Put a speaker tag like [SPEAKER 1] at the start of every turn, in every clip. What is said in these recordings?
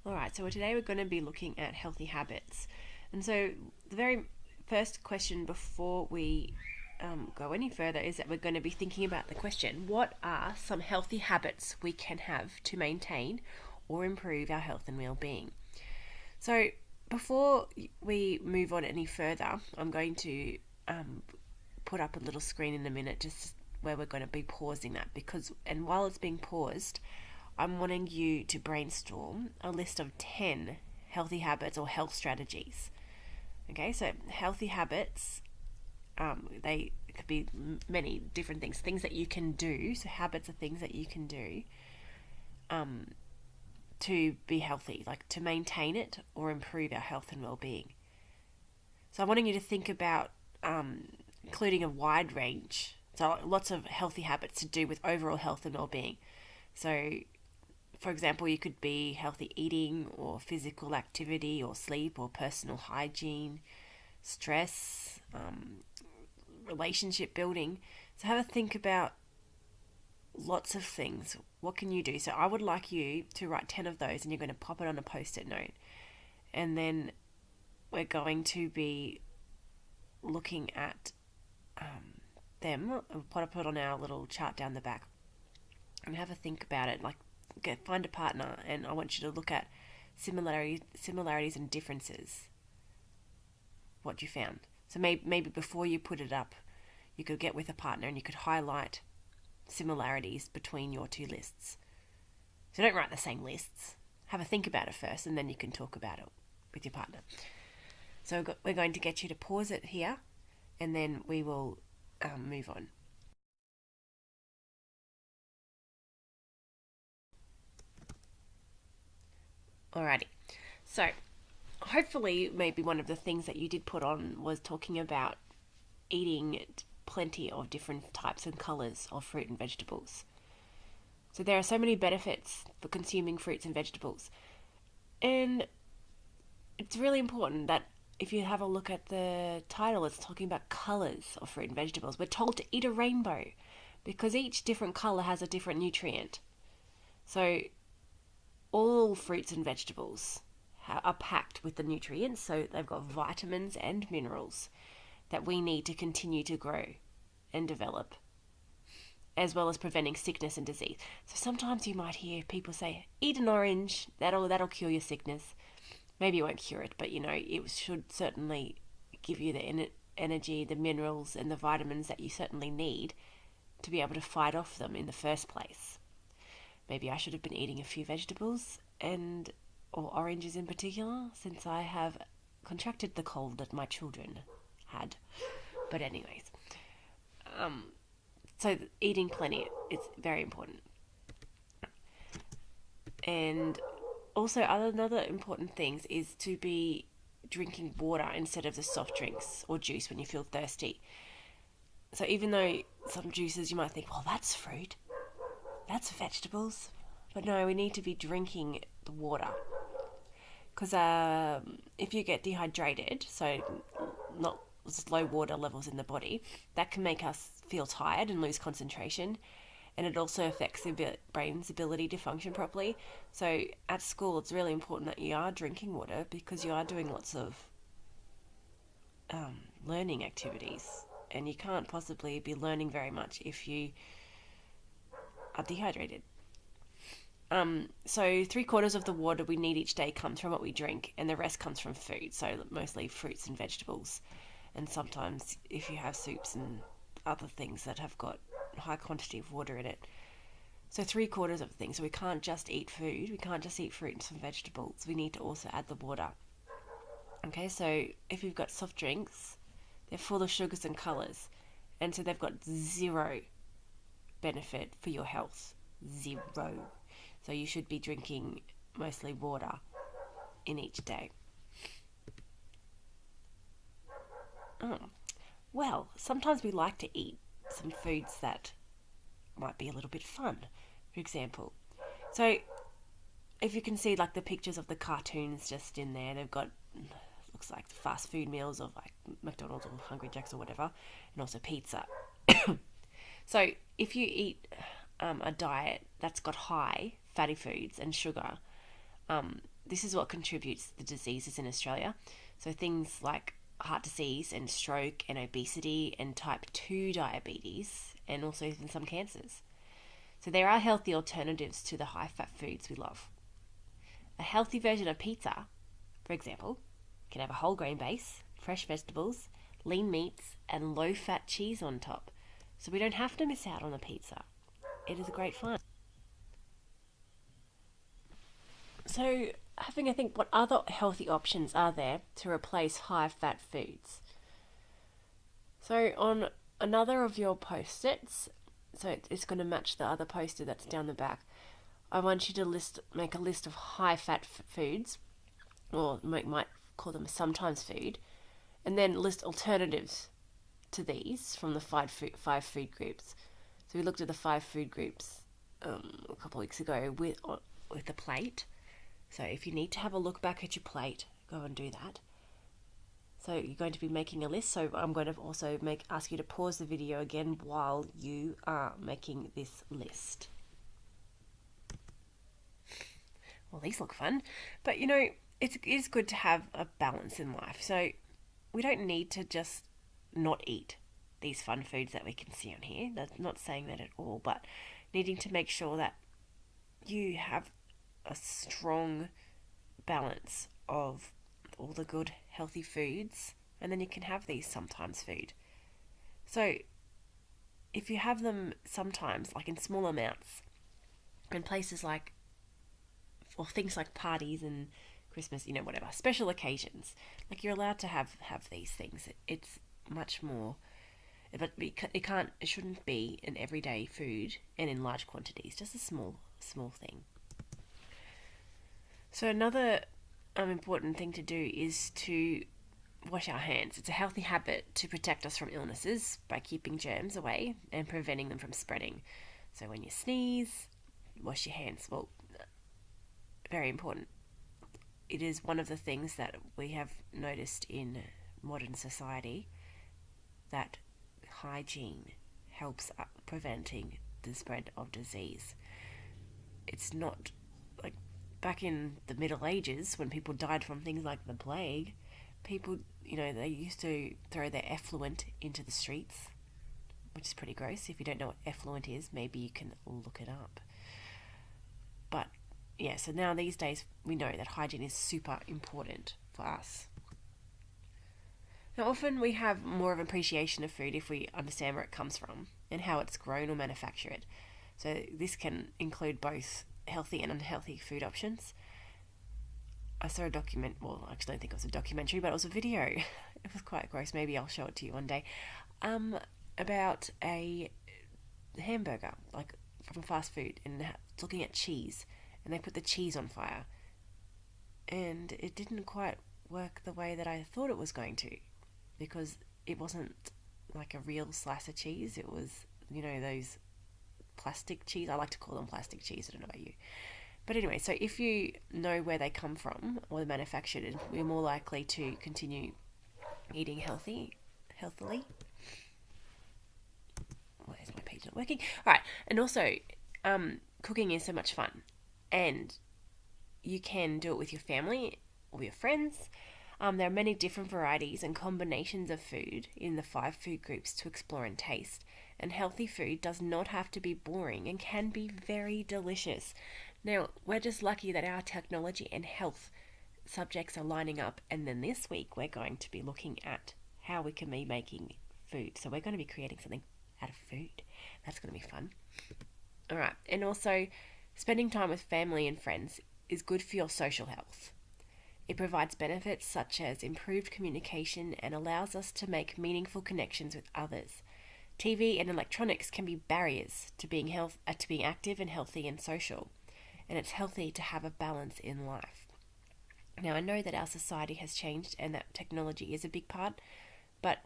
[SPEAKER 1] Alright, so today we're going to be looking at healthy habits. And so the very first question before we go any further is that we're going to be thinking about the question, what are some healthy habits we can have to maintain or improve our health and well-being? So before we move on any further, I'm going to put up a little screen in a minute just where we're going to be pausing that and while it's being paused, I'm wanting you to brainstorm a list of 10 healthy habits or health strategies. Okay, so healthy habits, they could be many different things that you can do. So habits are things that you can do to be healthy, like to maintain it or improve our health and well-being. So I'm wanting you to think about including a wide range, so lots of healthy habits to do with overall health and well-being. So for example, you could be healthy eating or physical activity or sleep or personal hygiene, stress, relationship building. So have a think about lots of things. What can you do? So I would like you to write 10 of those and you're going to pop it on a post-it note. And then we're going to be looking at them. I'll put it on our little chart down the back and have a think about it. Like, find a partner and I want you to look at similarities and differences. What you found. So maybe before you put it up, you could get with a partner and you could highlight similarities between your two lists. So don't write the same lists. Have a think about it first and then you can talk about it with your partner. So we're going to get you to pause it here and then we will move on. Alrighty, so hopefully maybe one of the things that you did put on was talking about eating plenty of different types and colours of fruit and vegetables. So there are so many benefits for consuming fruits and vegetables. And it's really important that if you have a look at the title, it's talking about colours of fruit and vegetables. We're told to eat a rainbow because each different colour has a different nutrient. So all fruits and vegetables are packed with the nutrients, so they've got vitamins and minerals that we need to continue to grow and develop, as well as preventing sickness and disease. So sometimes you might hear people say, eat an orange, that'll cure your sickness. Maybe it won't cure it, but it should certainly give you the energy, the minerals and the vitamins that you certainly need to be able to fight off them in the first place. Maybe I should have been eating a few vegetables or oranges in particular, since I have contracted the cold that my children had. But anyways, so eating plenty is very important. And also another important things is to be drinking water instead of the soft drinks or juice when you feel thirsty. So even though some juices you might think, well, that's fruit, that's vegetables. But no, we need to be drinking the water. Because if you get dehydrated, so not low water levels in the body, that can make us feel tired and lose concentration. And it also affects the brain's ability to function properly. So at school, it's really important that you are drinking water because you are doing lots of learning activities. And you can't possibly be learning very much if you are dehydrated. So 3/4 of the water we need each day comes from what we drink, and the rest comes from food, so mostly fruits and vegetables. And sometimes if you have soups and other things that have got high quantity of water in it. So 3/4 of the thing. So we can't just eat food, we can't just eat fruits and vegetables, we need to also add the water. Okay, so if you've got soft drinks, they're full of sugars and colours, and so they've got zero benefit for your health. Zero. So you should be drinking mostly water in each day. Well, sometimes we like to eat some foods that might be a little bit fun, for example. So if you can see like the pictures of the cartoons just in there, they've got looks like fast food meals of like McDonald's or Hungry Jack's or whatever, and also pizza. So if you eat a diet that's got high fatty foods and sugar, This is what contributes to the diseases in Australia. So things like heart disease and stroke and obesity and type 2 diabetes and also even some cancers. So there are healthy alternatives to the high-fat foods we love. A healthy version of pizza, for example, can have a whole grain base, fresh vegetables, lean meats, and low-fat cheese on top. So we don't have to miss out on the pizza. It is great fun. So, having a think, what other healthy options are there to replace high-fat foods? So, on another of your post-its, so it's going to match the other poster that's down the back, I want you to make a list of high-fat foods, or might call them sometimes food, and then list alternatives to these from the five food groups. So we looked at the 5 food groups a couple of weeks ago with the plate. So if you need to have a look back at your plate, go and do that. So you're going to be making a list. So I'm going to also ask you to pause the video again while you are making this list. Well, these look fun, but it is good to have a balance in life. So we don't need to just not eat these fun foods that we can see on here. That's not saying that at all, but needing to make sure that you have a strong balance of all the good healthy foods, and then you can have these sometimes food. So if you have them sometimes, like in small amounts, in places like, or things like parties and Christmas, whatever, special occasions, like you're allowed to have these things. It's much more, but it shouldn't be an everyday food and in large quantities, just a small thing. So another important thing to do is to wash our hands. It's a healthy habit to protect us from illnesses by keeping germs away and preventing them from spreading. So when you sneeze, wash your hands. Well, very important. It is one of the things that we have noticed in modern society, that hygiene helps preventing the spread of disease. It's not like back in the Middle Ages when people died from things like the plague. People, they used to throw their effluent into the streets, which is pretty gross. If you don't know what effluent is, maybe you can look it up. But yeah, so now these days we know that hygiene is super important for us. Now often we have more of an appreciation of food if we understand where it comes from and how it's grown or manufactured. So this can include both healthy and unhealthy food options. I saw a I actually don't think it was a documentary, but it was a video. It was quite gross. Maybe I'll show it to you one day. About a hamburger, like from fast food, and looking at cheese. And they put the cheese on fire. And it didn't quite work the way that I thought it was going to, because it wasn't like a real slice of cheese. It was, those plastic cheese. I like to call them plastic cheese. I don't know about you. But anyway, so if you know where they come from or they're manufactured, we're more likely to continue eating healthily. Where's my page not working? All right. And also, cooking is so much fun. And you can do it with your family or your friends. There are many different varieties and combinations of food in the 5 food groups to explore and taste. And healthy food does not have to be boring and can be very delicious. Now, we're just lucky that our technology and health subjects are lining up. And then this week, we're going to be looking at how we can be making food. So we're going to be creating something out of food. That's going to be fun. All right. And also, spending time with family and friends is good for your social health. It provides benefits such as improved communication and allows us to make meaningful connections with others. TV and electronics can be barriers to being active and healthy and social, and it's healthy to have a balance in life. Now, I know that our society has changed and that technology is a big part, but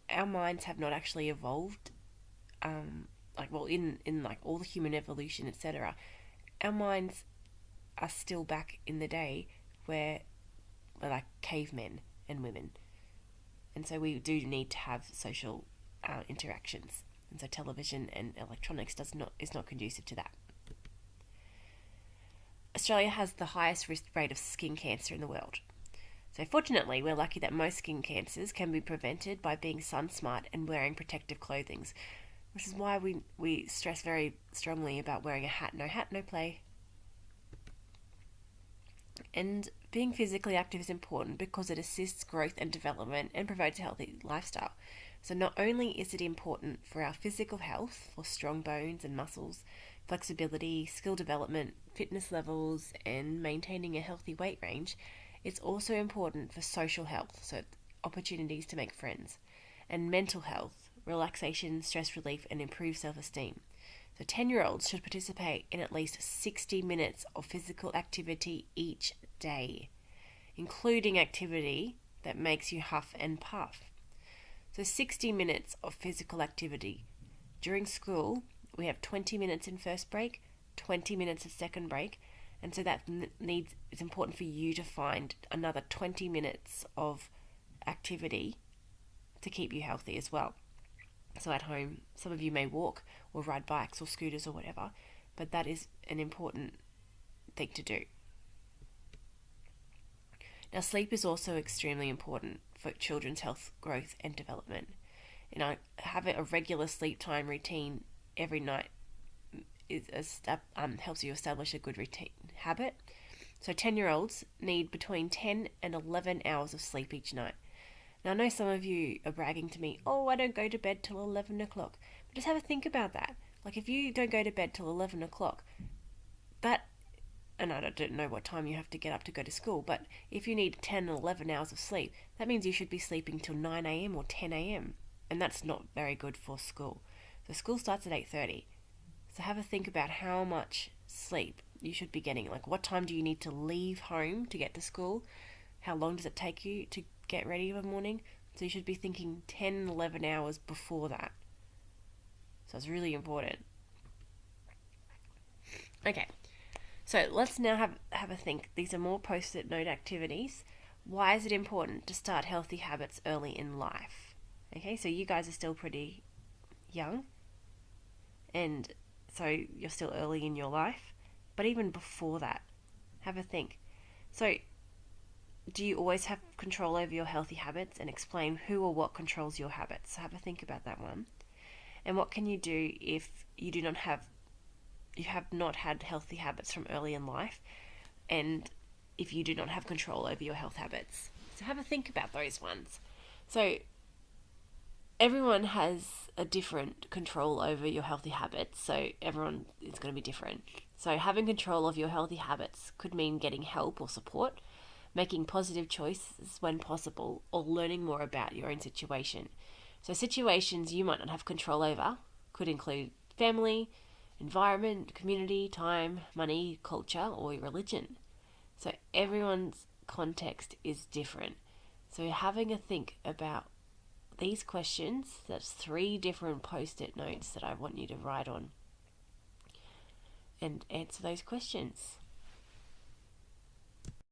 [SPEAKER 1] our minds have not actually evolved. In all the human evolution, etc., our minds are still back in the day where we're like cavemen and women, and so we do need to have social interactions, and so television and electronics is not conducive to that. Australia has the highest risk rate of skin cancer in the world. So, fortunately, we're lucky that most skin cancers can be prevented by being sun smart and wearing protective clothing, which is why we stress very strongly about wearing a hat, no play. And being physically active is important because it assists growth and development and promotes a healthy lifestyle. So, not only is it important for our physical health, for strong bones and muscles, flexibility, skill development, fitness levels, and maintaining a healthy weight range, it's also important for social health, so opportunities to make friends, and mental health, relaxation, stress relief, and improved self esteem. So 10-year-olds should participate in at least 60 minutes of physical activity each day, including activity that makes you huff and puff. So 60 minutes of physical activity. During school, we have 20 minutes in first break, 20 minutes at second break, and so that it's important for you to find another 20 minutes of activity to keep you healthy as well. So at home, some of you may walk or ride bikes or scooters or whatever, but that is an important thing to do. Now, sleep is also extremely important for children's health, growth, and development. Having a regular sleep time routine every night helps you establish a good routine habit. So 10-year-olds need between 10 and 11 hours of sleep each night. Now, I know some of you are bragging to me, oh, I don't go to bed till 11 o'clock. But just have a think about that. Like, if you don't go to bed till 11 o'clock, and I don't know what time you have to get up to go to school, but if you need 10 and 11 hours of sleep, that means you should be sleeping till 9 a.m. or 10 a.m. And that's not very good for school. So school starts at 8:30. So have a think about how much sleep you should be getting. Like, what time do you need to leave home to get to school? How long does it take you to get ready in the morning? So you should be thinking 10, 11 hours before that. So it's really important. Okay, so let's now have a think. These are more post-it note activities. Why is it important to start healthy habits early in life? Okay, so you guys are still pretty young, and so you're still early in your life. But even before that, have a think. So, do you always have control over your healthy habits? And explain who or what controls your habits. So have a think about that one. And what can you do if you have not had healthy habits from early in life, and if you do not have control over your health habits? So have a think about those ones. So everyone has a different control over your healthy habits, so everyone is going to be different. So having control of your healthy habits could mean getting help or support, making positive choices when possible, or learning more about your own situation. So situations you might not have control over could include family, environment, community, time, money, culture, or religion. So everyone's context is different. So having a think about these questions, that's 3 different post-it notes that I want you to write on and answer those questions.